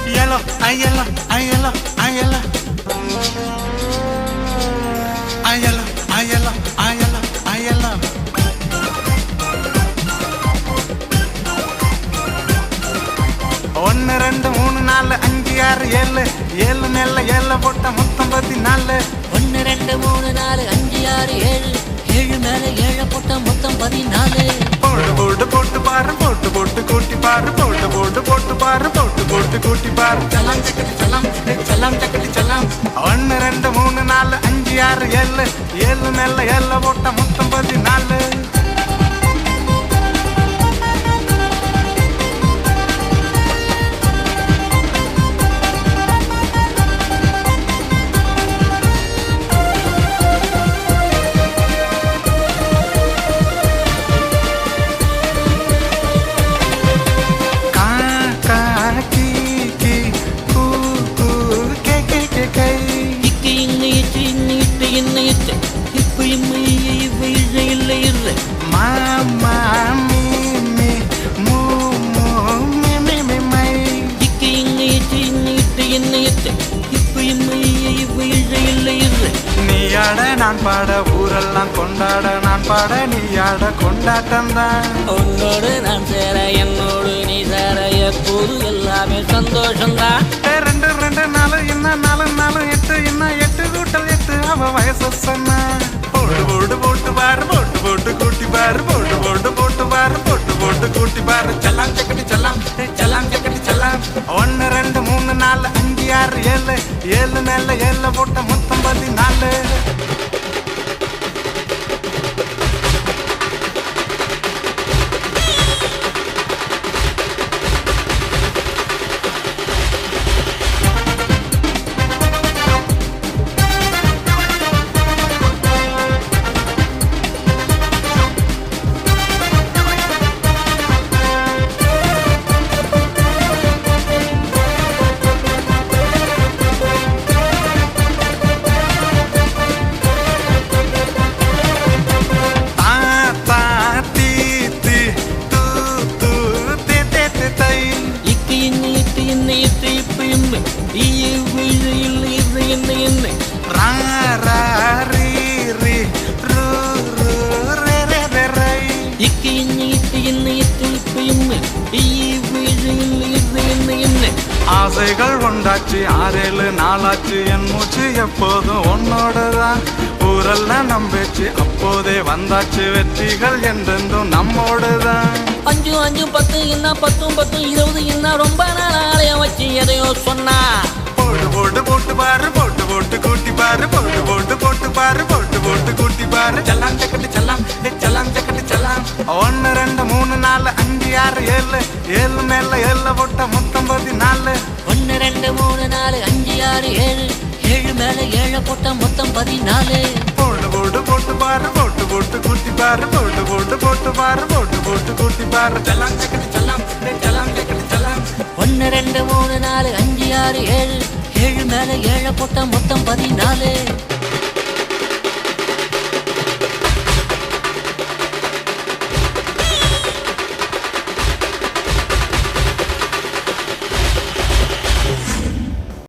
Yellow, I yellow, I yellow, I yellow. I yellow, I yellow, I yellow, I yellow. ஒன்னு ரெண்டு மூணு நாலு அஞ்சு ஆறு ஏழு ஏழு மேல ஏழு போட்ட மொத்தம் 14. ஒன்னு ரெண்டு மூணு நாலு அஞ்சு ஆறு ஏழு ஏழு மேல ஏழு போட்ட மொத்தம் 14. போட்டு போட்டு போட்டு பாரு போட்டு போட்டு கூட்டி பாரு போட்டு போட்டு போட்டு பாரு போட்டு போட்டு கூட்டி பாரு சலாம் சக்கடி சலாம் சலாம் சக்கடி சலாம். ஒன்னு ரெண்டு மூணு நாலு அஞ்சு ஆறு ஏழு ஏழு மேல ஏழு போட்ட மொத்தம் 14. நீயாட நான் பாட ஊரெல்லாம் கொண்டாட நான் பாட நீயாட கொண்டாட்டம் தான். உன்னோடு நான் சேர என்னோடு நீ சேர எப்போது எல்லாமே சந்தோஷம்தான். ரெண்டு ரெண்டு நாலு என்ன நாலு நாலு எட்டு என்ன எட்டு கூட்டல் எட்டு அவ வயசு சொன்ன. போட்டு போட்டு போட்டு பாரு போட்டு போட்டு கூட்டி பாரு போட்டு போட்டு போட்டு பாரு போட்டு போட்டு கூட்டி பாரு செல்லாம் சக்கடி செல்லாம் செல்லாம் சக்கடி செல்லாம். ஒன்னு ரெண்டு மூணு நாலு அஞ்சு ஆறு ஏழு ஏழு மேல ஏழு போட்ட மொத்தம் 14. ஆசைகள் ஒன்றாச்சு ஆறேழு நாளாச்சு என் மூச்சு எப்போதும் உன்னோடுதான். ஊரெல்லாம் நம்பிச்சு அப்போதே வந்தாச்சு வெற்றிகள் என்றென்றும் நம்மோடுதான். 5 5 10 என்ன 10 10 20 என்ன ரொம்ப நாளைய வச்சு எதையோ சொன்னா. போட்டு போட்டு போட்டு பாரு போட்டு போட்டு கூட்டி பாரு போட்டு போட்டு போட்டு பாரு போட்டு போட்டு கூட்டி பாரு செல்லாம் சக்கடி செல்லாம் செல்லாம் சக்கடி செல்லாம். ஒன்னு ரெண்டு மூணு நாலு அஞ்சு ஆறு ஏழு ஏழு மேல ஏழு போட்ட மொத்தம் 14. ஒன்னு ரெண்டு மூணு நாலு அஞ்சு ஆறு ஏழு ஏழு மேல ஏழு போட்ட மொத்தம் 14. போட்டு போட்டு போட்டு பாரு போட்டு போட்டு கூட்டி பாரு போட்டு போட்டு போட்டு பாரு போட்டு போட்டு கூட்டி பாரு செல்லாம் சக்கடி செல்லாம் செல்லாம் சக்கடி செல்லாம். ஒன்னு ரெண்டு மூணு நாலு அஞ்சு ஆறு ஏழு ஏழு மேல ஏழு போட்ட மொத்தம் 14.